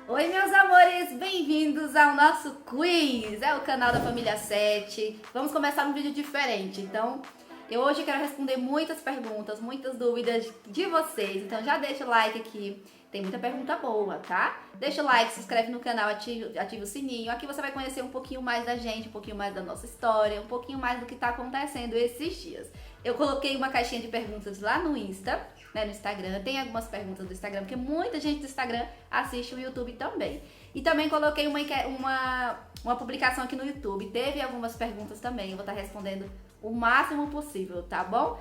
Oi, meus amores, bem-vindos ao nosso quiz, é o canal da Família 7. Vamos começar um vídeo diferente, então eu hoje quero responder muitas perguntas, muitas dúvidas de vocês, então já deixa o like aqui, tem muita pergunta boa, tá? Deixa o like, se inscreve no canal, ativa o sininho, aqui você vai conhecer um pouquinho mais da gente, um pouquinho mais da nossa história, um pouquinho mais do que tá acontecendo esses dias. Eu coloquei uma caixinha de perguntas lá no Insta, no Instagram, tem algumas perguntas do Instagram, porque muita gente do Instagram assiste o YouTube também. E também coloquei uma publicação aqui no YouTube, teve algumas perguntas também, eu vou estar respondendo o máximo possível, tá bom?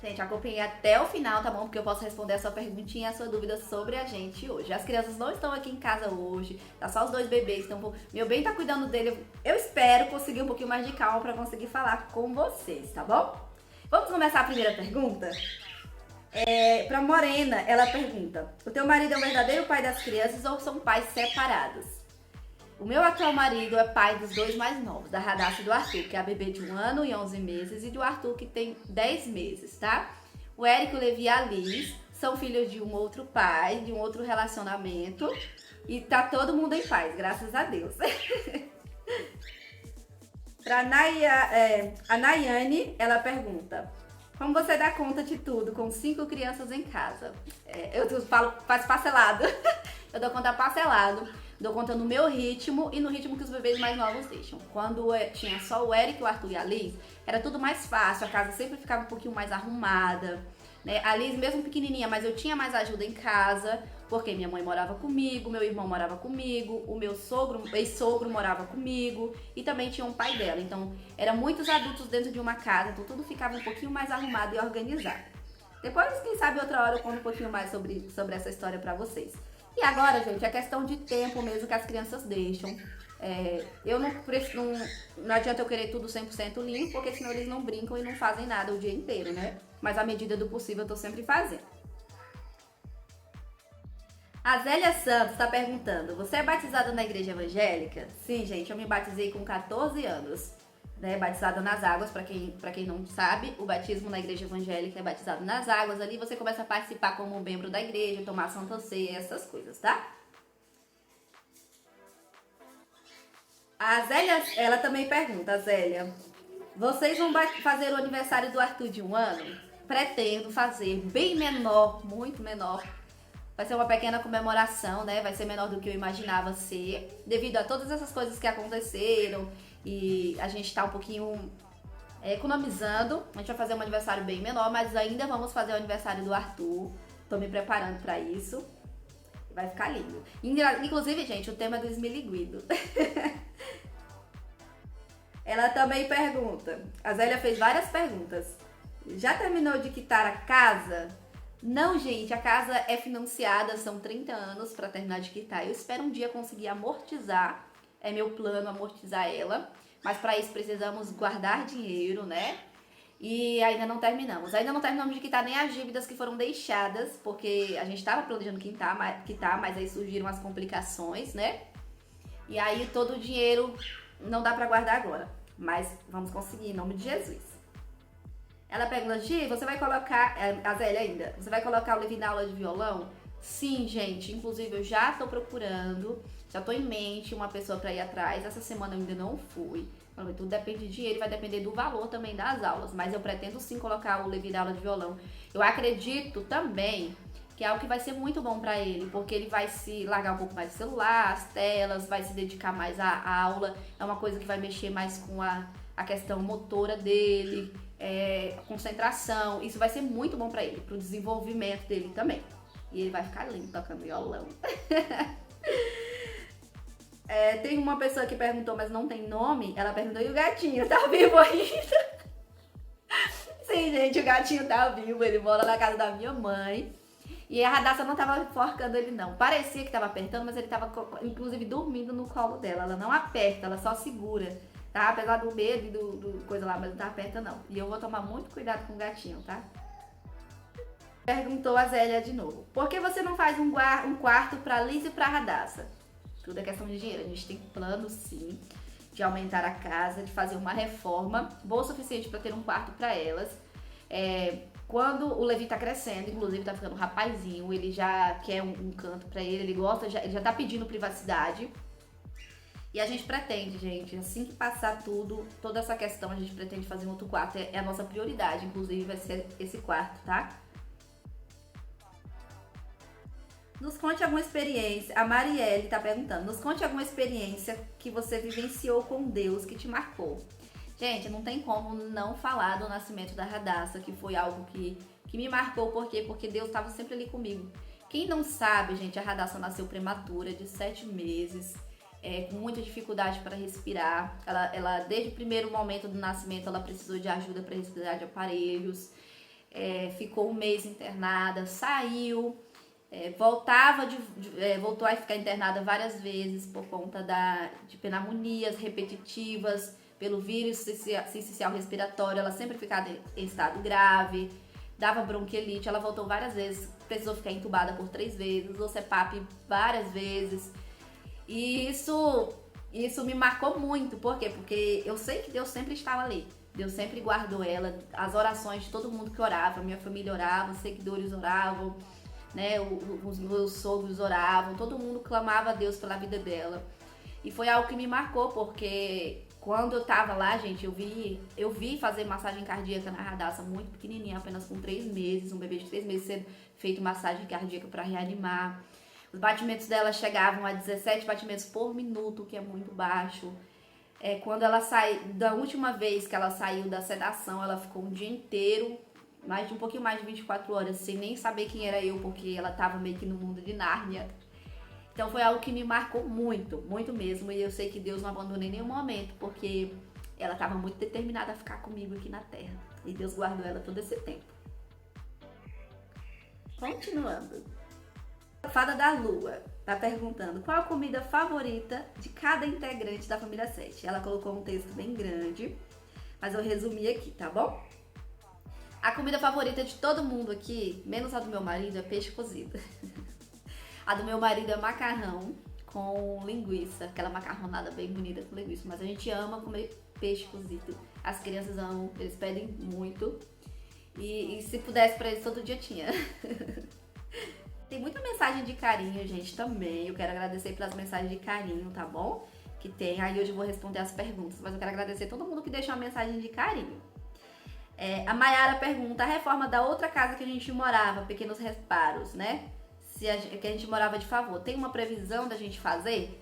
Gente, acompanhe até o final, tá bom? Porque eu posso responder a sua perguntinha, a sua dúvida sobre a gente hoje. As crianças não estão aqui em casa hoje, tá só os dois bebês, então meu bem tá cuidando dele. Eu espero conseguir um pouquinho mais de calma pra conseguir falar com vocês, tá bom? Vamos começar a primeira pergunta? Pra Morena, ela pergunta: o teu marido é o verdadeiro pai das crianças ou são pais separados? O meu atual marido é pai dos dois mais novos, da Radassa e do Arthur, que é a bebê de 1 ano e 11 meses, e do Arthur, que tem 10 meses, tá? O Érico, o Levi e a Liz são filhos de um outro pai, de um outro relacionamento, e tá todo mundo em paz, graças a Deus. Pra a Nayane, ela pergunta: como você dá conta de tudo com 5 crianças em casa? Eu falo, faz parcelado. Eu dou conta parcelado, dou conta no meu ritmo e no ritmo que os bebês mais novos deixam. Quando tinha só o Eric, o Arthur e a Liz, era tudo mais fácil, a casa sempre ficava um pouquinho mais arrumada, né? A Liz mesmo pequenininha, mas eu tinha mais ajuda em casa, porque minha mãe morava comigo, meu irmão morava comigo, o meu ex-sogro morava comigo e também tinha um pai dela. Então, eram muitos adultos dentro de uma casa, então tudo ficava um pouquinho mais arrumado e organizado. Depois, quem sabe, outra hora eu conto um pouquinho mais sobre essa história pra vocês. E agora, gente, é questão de tempo mesmo que as crianças deixam. Eu não adianta eu querer tudo 100% limpo, porque senão eles não brincam e não fazem nada o dia inteiro, né? Mas à medida do possível eu tô sempre fazendo. A Zélia Santos está perguntando: você é batizada na igreja evangélica? Sim, gente, eu me batizei com 14 anos. Né, batizada nas águas, para quem não sabe, o batismo na igreja evangélica é batizado nas águas. Ali você começa a participar como membro da igreja, tomar santa ceia, essas coisas, tá? A Zélia, ela também pergunta, Zélia: vocês vão fazer o aniversário do Arthur de 1 ano? Pretendo fazer bem menor, muito menor. Vai ser uma pequena comemoração, né? Vai ser menor do que eu imaginava ser, devido a todas essas coisas que aconteceram e a gente tá um pouquinho economizando. A gente vai fazer um aniversário bem menor, mas ainda vamos fazer o aniversário do Arthur. Tô me preparando pra isso. Vai ficar lindo. Inclusive, gente, o tema é do esmiliguido. Ela também pergunta, a Zélia fez várias perguntas: já terminou de quitar a casa? Não, gente, a casa é financiada, são 30 anos para terminar de quitar. Eu espero um dia conseguir amortizar, é meu plano amortizar ela, mas para isso precisamos guardar dinheiro, né? E ainda não terminamos. Ainda não terminamos de quitar nem as dívidas que foram deixadas, porque a gente estava planejando quitar, mas aí surgiram as complicações, né? E aí todo o dinheiro não dá para guardar agora, mas vamos conseguir, em nome de Jesus. Ela pergunta: Gi, você vai colocar, a Zélia ainda, você vai colocar o Levi na aula de violão? Sim, gente, inclusive eu já tô procurando, já tô em mente uma pessoa pra ir atrás. Essa semana eu ainda não fui. Tudo depende de dinheiro, vai depender do valor também das aulas, mas eu pretendo sim colocar o Levi na aula de violão. Eu acredito também que é algo que vai ser muito bom pra ele, porque ele vai se largar um pouco mais do celular, as telas, vai se dedicar mais à aula. É uma coisa que vai mexer mais com a questão motora dele, concentração. Isso vai ser muito bom pra ele, pro desenvolvimento dele também. E ele vai ficar lindo tocando violão. Tem uma pessoa que perguntou, mas não tem nome. Ela perguntou: e o gatinho tá vivo ainda? Sim, gente, o gatinho tá vivo. Ele mora na casa da minha mãe. E a Radassa não tava enforcando ele, não. Parecia que tava apertando, mas ele tava, inclusive, dormindo no colo dela. Ela não aperta, ela só segura, tá? Apesar do medo e do coisa lá, mas não tá aperta, não. E eu vou tomar muito cuidado com o gatinho, tá? Perguntou a Zélia de novo: por que você não faz um quarto pra Liz e pra Radassa? Tudo é questão de dinheiro. A gente tem plano, sim, de aumentar a casa, de fazer uma reforma boa o suficiente pra ter um quarto pra elas. quando o Levi tá crescendo, inclusive tá ficando um rapazinho, ele já quer um canto pra ele gosta, ele já tá pedindo privacidade. E a gente pretende, gente, assim que passar tudo, toda essa questão, a gente pretende fazer um outro quarto. É a nossa prioridade, inclusive vai ser esse quarto, tá? Nos conte alguma experiência, a Marielle tá perguntando, nos conte alguma experiência que você vivenciou com Deus que te marcou. Gente, não tem como não falar do nascimento da Radassa, que foi algo que me marcou, por quê? Porque Deus estava sempre ali comigo. Quem não sabe, gente, a Radassa nasceu prematura, de 7 meses, com muita dificuldade para respirar. Ela, desde o primeiro momento do nascimento, ela precisou de ajuda para respirar de aparelhos, ficou um mês internada, saiu, voltou a ficar internada várias vezes por conta de pneumonias repetitivas, pelo vírus sincicial respiratório. Ela sempre ficava em estado grave, dava bronquiolite, ela voltou várias vezes, precisou ficar entubada por 3 vezes, usou CPAP várias vezes. E isso me marcou muito. Por quê? Porque eu sei que Deus sempre estava ali. Deus sempre guardou ela, as orações de todo mundo que orava, minha família orava, os seguidores oravam, né? Os meus sogros oravam, todo mundo clamava a Deus pela vida dela. E foi algo que me marcou, porque quando eu tava lá, gente, eu vi fazer massagem cardíaca na Radassa muito pequenininha, apenas com 3 meses, um bebê de 3 meses sendo feito massagem cardíaca para reanimar. Os batimentos dela chegavam a 17 batimentos por minuto, que é muito baixo. Quando ela da última vez que ela saiu da sedação, ela ficou um dia inteiro, um pouquinho mais de 24 horas, sem nem saber quem era eu, porque ela tava meio que no mundo de Nárnia. Então foi algo que me marcou muito, muito mesmo. E eu sei que Deus não abandonou em nenhum momento, porque ela estava muito determinada a ficar comigo aqui na Terra. E Deus guardou ela todo esse tempo. Continuando. A Fada da Lua tá perguntando qual a comida favorita de cada integrante da família 7. Ela colocou um texto bem grande, mas eu resumi aqui, tá bom? A comida favorita de todo mundo aqui, menos a do meu marido, é peixe cozido. A do meu marido é macarrão com linguiça, aquela macarronada bem bonita com linguiça. Mas a gente ama comer peixe cozido. As crianças amam, eles pedem muito. E se pudesse pra eles, todo dia tinha. Tem muita mensagem de carinho, gente, também. Eu quero agradecer pelas mensagens de carinho, tá bom? Que tem. Aí hoje eu vou responder as perguntas. Mas eu quero agradecer todo mundo que deixou uma mensagem de carinho. A Mayara pergunta, a reforma da outra casa que a gente morava, pequenos reparos, né? Que a gente morava de favor, tem uma previsão da gente fazer?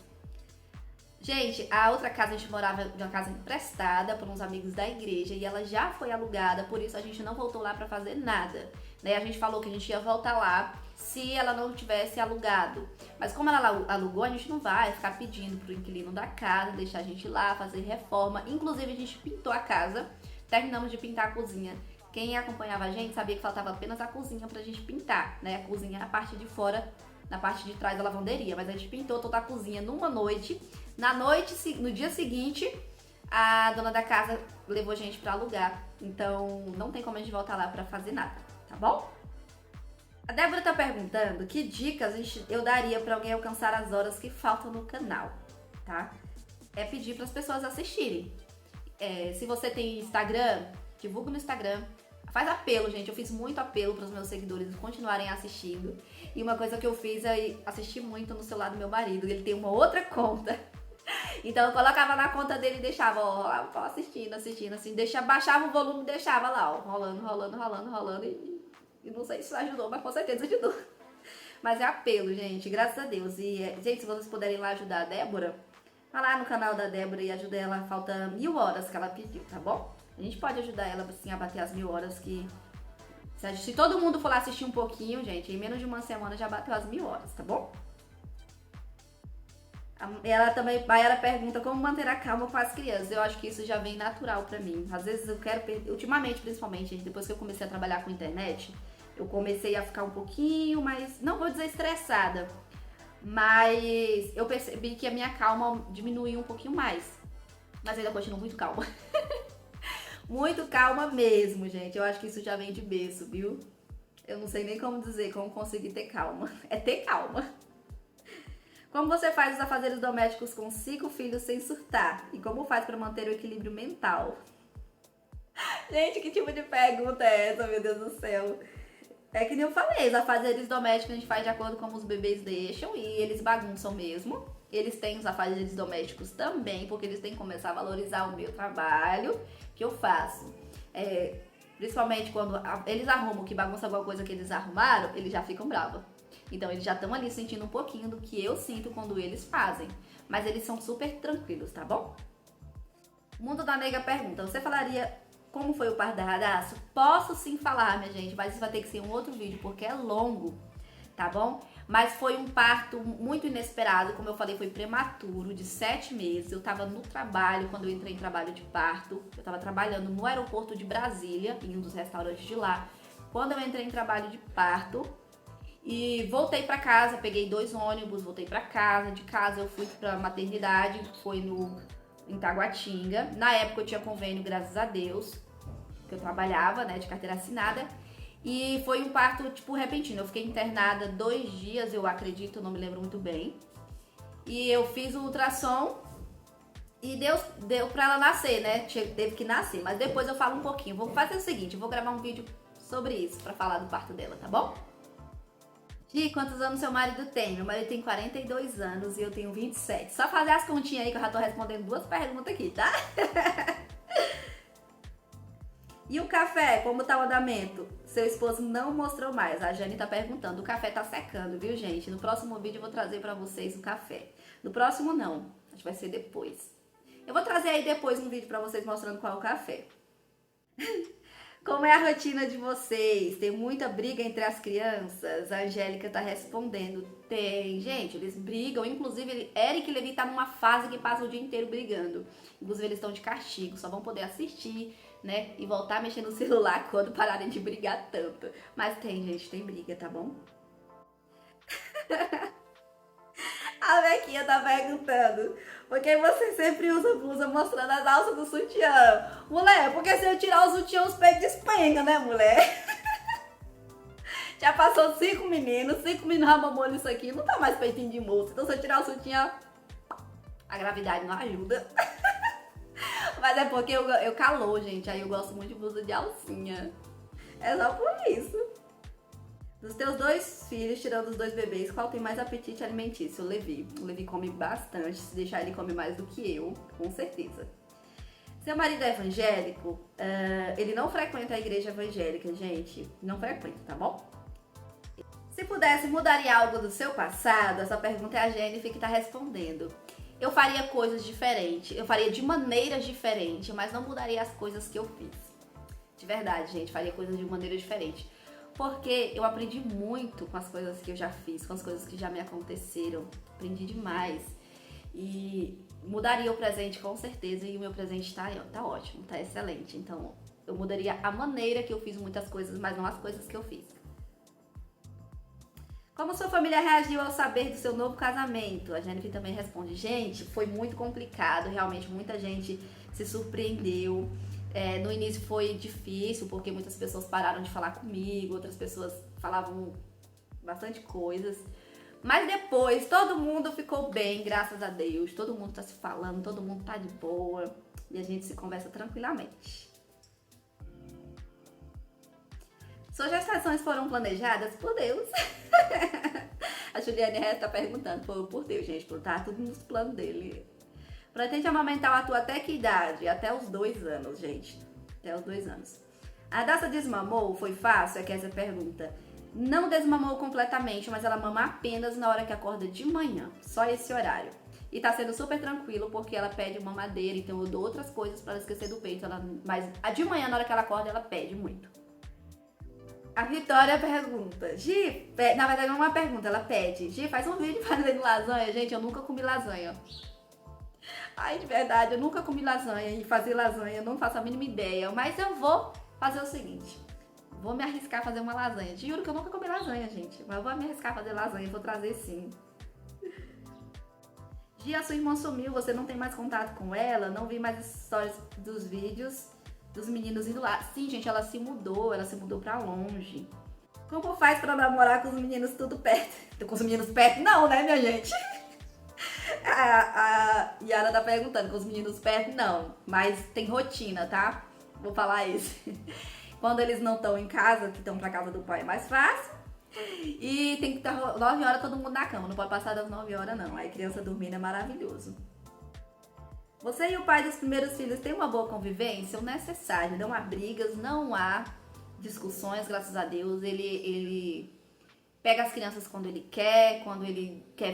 Gente, a outra casa a gente morava de uma casa emprestada por uns amigos da igreja e ela já foi alugada, por isso a gente não voltou lá pra fazer nada, né? A gente falou que a gente ia voltar lá se ela não tivesse alugado, mas como ela alugou, a gente não vai ficar pedindo pro inquilino da casa deixar a gente lá, fazer reforma. Inclusive a gente pintou a casa, terminamos de pintar a cozinha. Quem acompanhava a gente sabia que faltava apenas a cozinha pra gente pintar, né? A cozinha na parte de fora, na parte de trás da lavanderia. Mas a gente pintou toda a cozinha numa noite. No dia seguinte, a dona da casa levou a gente pra alugar. Então, não tem como a gente voltar lá pra fazer nada, tá bom? A Débora tá perguntando que dicas eu daria pra alguém alcançar as horas que faltam no canal, tá? É pedir pras pessoas assistirem. Se você tem Instagram, divulga no Instagram. Faz apelo, gente. Eu fiz muito apelo para os meus seguidores continuarem assistindo. E uma coisa que eu fiz é assistir muito no celular do meu marido. Ele tem uma outra conta. Então eu colocava na conta dele e deixava, ó, assistindo, assim. Baixava o volume e deixava lá, ó, rolando. E não sei se isso ajudou, mas com certeza ajudou. Mas é apelo, gente. Graças a Deus. E, gente, se vocês puderem ir lá ajudar a Débora, vai lá no canal da Débora e ajuda ela. Falta 1000 horas que ela pediu, tá bom? A gente pode ajudar ela, assim, a bater as 1000 horas que... Se todo mundo for lá assistir um pouquinho, gente, em menos de uma semana já bateu as 1000 horas, tá bom? Ela pergunta como manter a calma com as crianças. Eu acho que isso já vem natural pra mim. Às vezes eu quero... Ultimamente, principalmente, gente, depois que eu comecei a trabalhar com internet, eu comecei a ficar um pouquinho mais... Não vou dizer estressada, mas eu percebi que a minha calma diminuiu um pouquinho mais. Mas ainda continuo muito calma. Muito calma mesmo, gente. Eu acho que isso já vem de berço, viu? Eu não sei nem como dizer, como conseguir ter calma. É ter calma. Como você faz os afazeres domésticos com 5 filhos sem surtar? E como faz para manter o equilíbrio mental? Gente, que tipo de pergunta é essa, meu Deus do céu? É que nem eu falei, os afazeres domésticos a gente faz de acordo com os bebês deixam e eles bagunçam mesmo. Eles têm os afazeres domésticos também, porque eles têm que começar a valorizar o meu trabalho que eu faço. Principalmente quando eles arrumam que bagunça alguma coisa que eles arrumaram, eles já ficam bravos. Então eles já estão ali sentindo um pouquinho do que eu sinto quando eles fazem. Mas eles são super tranquilos, tá bom? Mundo da Nega pergunta, você falaria como foi o parto da Radassa? Posso sim falar, minha gente, mas isso vai ter que ser um outro vídeo, porque é longo, tá bom? Mas foi um parto muito inesperado, como eu falei, foi prematuro, de 7 meses. Eu tava no trabalho, quando eu entrei em trabalho de parto. Eu tava trabalhando no aeroporto de Brasília, em um dos restaurantes de lá. Quando eu entrei em trabalho de parto, e voltei pra casa, peguei 2 ônibus, voltei pra casa. De casa eu fui pra maternidade, foi em Taguatinga. Na época eu tinha convênio, graças a Deus, que eu trabalhava, né, de carteira assinada. E foi um parto, tipo, repentino. Eu fiquei internada 2 dias, eu acredito, eu não me lembro muito bem. E eu fiz o ultrassom e deu pra ela nascer, né? Teve que nascer, mas depois eu falo um pouquinho. Vou fazer o seguinte, eu vou gravar um vídeo sobre isso, pra falar do parto dela, tá bom? Gi, quantos anos seu marido tem? Meu marido tem 42 anos e eu tenho 27. Só fazer as continhas aí que eu já tô respondendo 2 perguntas aqui, tá? E o café, como tá o andamento? Seu esposo não mostrou mais. A Jane tá perguntando. O café tá secando, viu, gente? No próximo vídeo eu vou trazer pra vocês o café. No próximo não, acho que vai ser depois. Eu vou trazer aí depois um vídeo pra vocês mostrando qual é o café. Como é a rotina de vocês? Tem muita briga entre as crianças? A Angélica tá respondendo. Tem, gente, eles brigam. Inclusive, Eric e Levi tá numa fase que passa o dia inteiro brigando. Inclusive, eles estão de castigo, só vão poder assistir, né? E voltar a mexer no celular quando pararem de brigar tanto. Mas tem, gente, tem briga, tá bom? A Bequinha tá perguntando, por que você sempre usa blusa mostrando as alças do sutiã? Mulher, porque se eu tirar o sutiã, os peitos despencam, né, mulher? Já passou 5 meninos ramamou isso aqui, não tá mais peitinho de moça. Então se eu tirar o sutiã, a gravidade não ajuda. Mas é porque eu calor, gente, aí eu gosto muito de blusa de alcinha. É só por isso. Dos teus 2 filhos, tirando os 2 bebês, qual tem mais apetite alimentício? O Levi. O Levi come bastante, se deixar ele come mais do que eu, com certeza. Seu marido é evangélico? Ele não frequenta a igreja evangélica, gente. Não frequenta, tá bom? Se pudesse, mudaria algo do seu passado? Essa pergunta é a Jennifer que tá respondendo. Eu faria coisas diferentes, eu faria de maneiras diferentes, mas não mudaria as coisas que eu fiz. De verdade, gente, faria coisas de maneira diferente. Porque eu aprendi muito com as coisas que eu já fiz, com as coisas que já me aconteceram. Aprendi demais. E mudaria o presente com certeza, e o meu presente tá ótimo, tá excelente. Então, eu mudaria a maneira que eu fiz muitas coisas, mas não as coisas que eu fiz. Como sua família reagiu ao saber do seu novo casamento? A Jennifer também responde, gente, foi muito complicado, realmente muita gente se surpreendeu. No início foi difícil, porque muitas pessoas pararam de falar comigo, outras pessoas falavam bastante coisas. Mas depois todo mundo ficou bem, graças a Deus. Todo mundo tá se falando, todo mundo tá de boa e a gente se conversa tranquilamente. Suas gestações foram planejadas por Deus? A Juliane Resta tá perguntando, por Deus, gente, tá tudo nos planos dele. Pretende amamentar o Arthur até que idade? Até os 2 anos, gente. Até os 2 anos. A Daça desmamou? Foi fácil? É que essa pergunta. Não desmamou completamente, mas ela mama apenas na hora que acorda de manhã. Só esse horário. E tá sendo super tranquilo, porque ela pede mamadeira, então eu dou outras coisas pra ela esquecer do peito. Mas de manhã, na hora que ela acorda, ela pede muito. A Vitória pergunta, Gi, na verdade não é uma pergunta, ela pede. Gi, faz um vídeo fazendo lasanha. Gente, eu nunca comi lasanha. Ai, de verdade, eu nunca comi lasanha e fazer lasanha, eu não faço a mínima ideia. Mas eu vou fazer o seguinte, vou me arriscar a fazer uma lasanha. Te juro que eu nunca comi lasanha, gente, mas eu vou me arriscar a fazer lasanha, vou trazer sim. Gia, sua irmã sumiu, você não tem mais contato com ela? Não vi mais histórias dos vídeos dos meninos indo lá. Sim, gente, ela se mudou pra longe. Como faz pra namorar com os meninos tudo perto? Com os meninos perto? Não, né, minha gente? A Yara tá perguntando, com os meninos perto, não. Mas tem rotina, tá? vou falar esse. Quando eles não estão em casa, que estão pra casa do pai é mais fácil. E tem que estar 9 horas todo mundo na cama, não pode passar das 9 horas não. Aí criança dormindo é maravilhoso. Você e o pai dos primeiros filhos têm uma boa convivência? O necessário, não há brigas, não há discussões, graças a Deus. Ele pega as crianças quando ele quer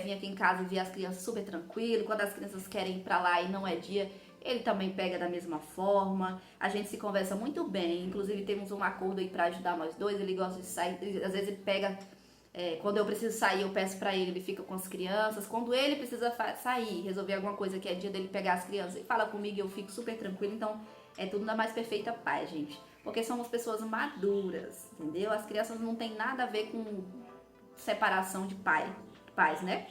vir aqui em casa e ver as crianças super tranquilo. Quando as crianças querem ir pra lá e não é dia, ele também pega da mesma forma. A gente se conversa muito bem, inclusive temos um acordo aí pra ajudar nós dois. Ele gosta de sair, às vezes ele pega, quando eu preciso sair eu peço pra ele fica com as crianças. Quando ele precisa sair, resolver alguma coisa que é dia dele pegar as crianças, ele fala comigo e eu fico super tranquilo. Então é tudo na mais perfeita paz, gente. Porque somos pessoas maduras, entendeu? As crianças não tem nada a ver com separação de pais, né?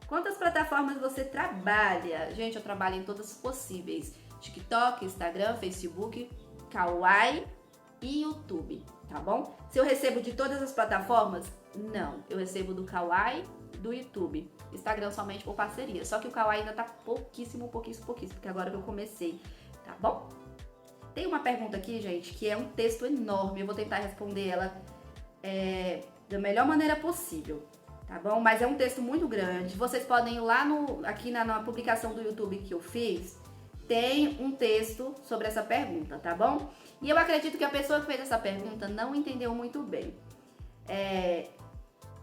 Quantas plataformas você trabalha? Gente, eu trabalho em todas as possíveis. TikTok, Instagram, Facebook, Kawaii e YouTube, tá bom? Se eu recebo de todas as plataformas, não. Eu recebo do Kawaii, do YouTube. Instagram somente por parceria. Só que o Kawaii ainda tá pouquíssimo, porque agora que eu comecei, tá bom? Tem uma pergunta aqui, gente, que é um texto enorme. Eu vou tentar responder ela da melhor maneira possível, tá bom? Mas é um texto muito grande. Vocês podem ir lá aqui na publicação do YouTube que eu fiz, tem um texto sobre essa pergunta, tá bom? E eu acredito que a pessoa que fez essa pergunta não entendeu muito bem.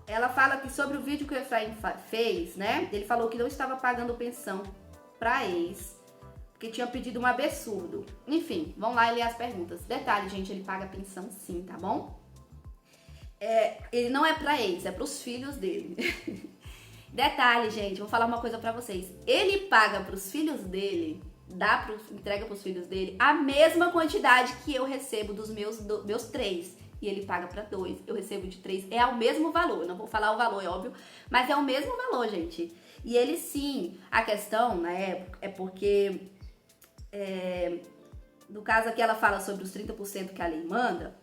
Ela fala que sobre o vídeo que o Efraim fez, né? Ele falou que não estava pagando pensão pra ex, porque tinha pedido um absurdo. Enfim, vamos lá ler as perguntas. Detalhe, gente, ele paga pensão sim, tá bom? Ele não é pra ex, é pros filhos dele. Detalhe, gente, vou falar uma coisa pra vocês. Ele paga pros filhos dele, entrega pros filhos dele a mesma quantidade que eu recebo dos meus 3. E ele paga pra 2, eu recebo de 3. É o mesmo valor, eu não vou falar o valor, é óbvio, mas é o mesmo valor, gente. E ele sim, a questão, né, é porque no caso aqui ela fala sobre os 30% que a lei manda,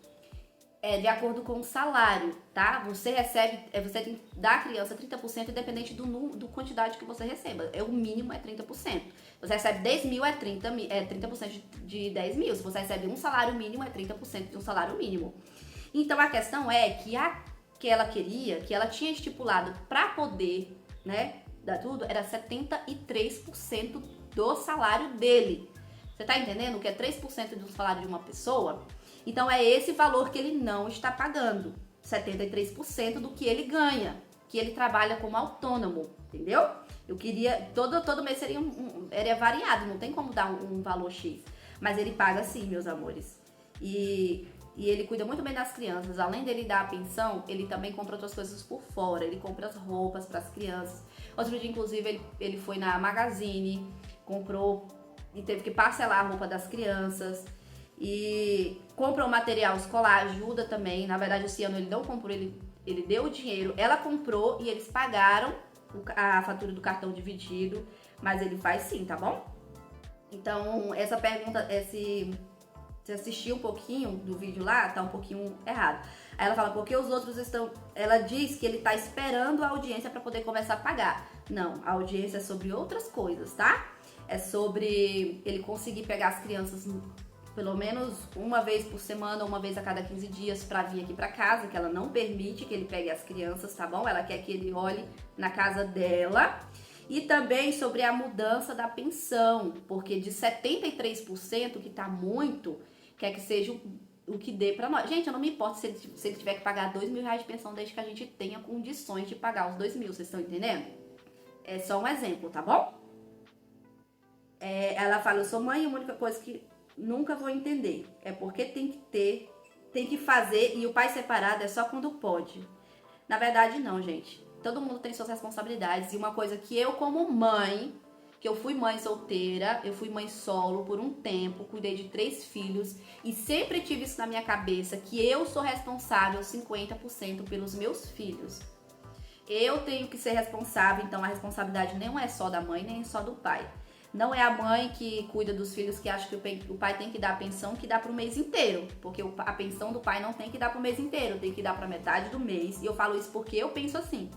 de acordo com o salário, tá? Você recebe, você tem que dar à criança 30% independente do quantidade que você receba. O mínimo é 30%. Você recebe 10 mil, é 30% de 10 mil. Se você recebe um salário mínimo, é 30% de um salário mínimo. Então a questão é que ela queria, que ela tinha estipulado para poder, né, dar tudo, era 73% do salário dele. Você tá entendendo que é 3% do salário de uma pessoa? Então é esse valor que ele não está pagando, 73% do que ele ganha, que ele trabalha como autônomo, entendeu? Eu queria, todo mês seria variado, não tem como dar um valor X, mas ele paga sim, meus amores. E ele cuida muito bem das crianças, além dele dar a pensão, ele também compra outras coisas por fora, ele compra as roupas para as crianças. Outro dia, inclusive, ele foi na Magazine, comprou e teve que parcelar a roupa das crianças. E compra o material escolar, ajuda também. Na verdade, esse ano ele não comprou, ele deu o dinheiro, ela comprou e eles pagaram a fatura do cartão dividido, mas ele faz sim, tá bom? Então, essa pergunta, se assistir um pouquinho do vídeo lá, tá um pouquinho errado. Aí ela fala, porque os outros estão... Ela diz que ele tá esperando a audiência para poder começar a pagar. Não, a audiência é sobre outras coisas, tá? É sobre ele conseguir pegar as crianças pelo menos uma vez por semana, uma vez a cada 15 dias pra vir aqui pra casa, que ela não permite que ele pegue as crianças, tá bom? Ela quer que ele olhe na casa dela. E também sobre a mudança da pensão, porque de 73%, que tá muito, quer que seja o que dê pra nós. Gente, eu não me importo se ele tiver que pagar R$2.000 de pensão, desde que a gente tenha condições de pagar os 2.000, vocês estão entendendo? É só um exemplo, tá bom? Ela fala, eu sou mãe e a única coisa que nunca vou entender é porque tem que fazer, e o pai separado é só quando pode. Na verdade, não, gente. Todo mundo tem suas responsabilidades. E uma coisa que eu, como mãe, que eu fui mãe solteira, eu fui mãe solo por um tempo, cuidei de 3 filhos e sempre tive isso na minha cabeça, que eu sou responsável 50% pelos meus filhos. Eu tenho que ser responsável, então a responsabilidade não é só da mãe, nem só do pai. Não é a mãe que cuida dos filhos que acha que o pai tem que dar a pensão que dá pro mês inteiro. Porque a pensão do pai não tem que dar pro mês inteiro, tem que dar pra metade do mês. E eu falo isso porque eu penso assim.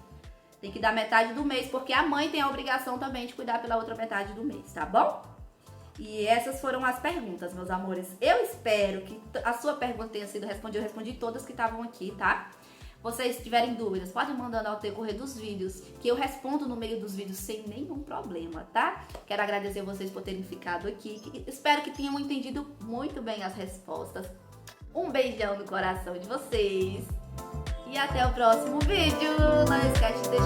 Tem que dar metade do mês, porque a mãe tem a obrigação também de cuidar pela outra metade do mês, tá bom? E essas foram as perguntas, meus amores. Eu espero que a sua pergunta tenha sido respondida. Eu respondi todas que estavam aqui, tá? Vocês tiverem dúvidas, podem mandando ao decorrer dos vídeos, que eu respondo no meio dos vídeos sem nenhum problema, tá? Quero agradecer vocês por terem ficado aqui. Espero que tenham entendido muito bem as respostas. Um beijão no coração de vocês. E até o próximo vídeo. Não esquece de deixar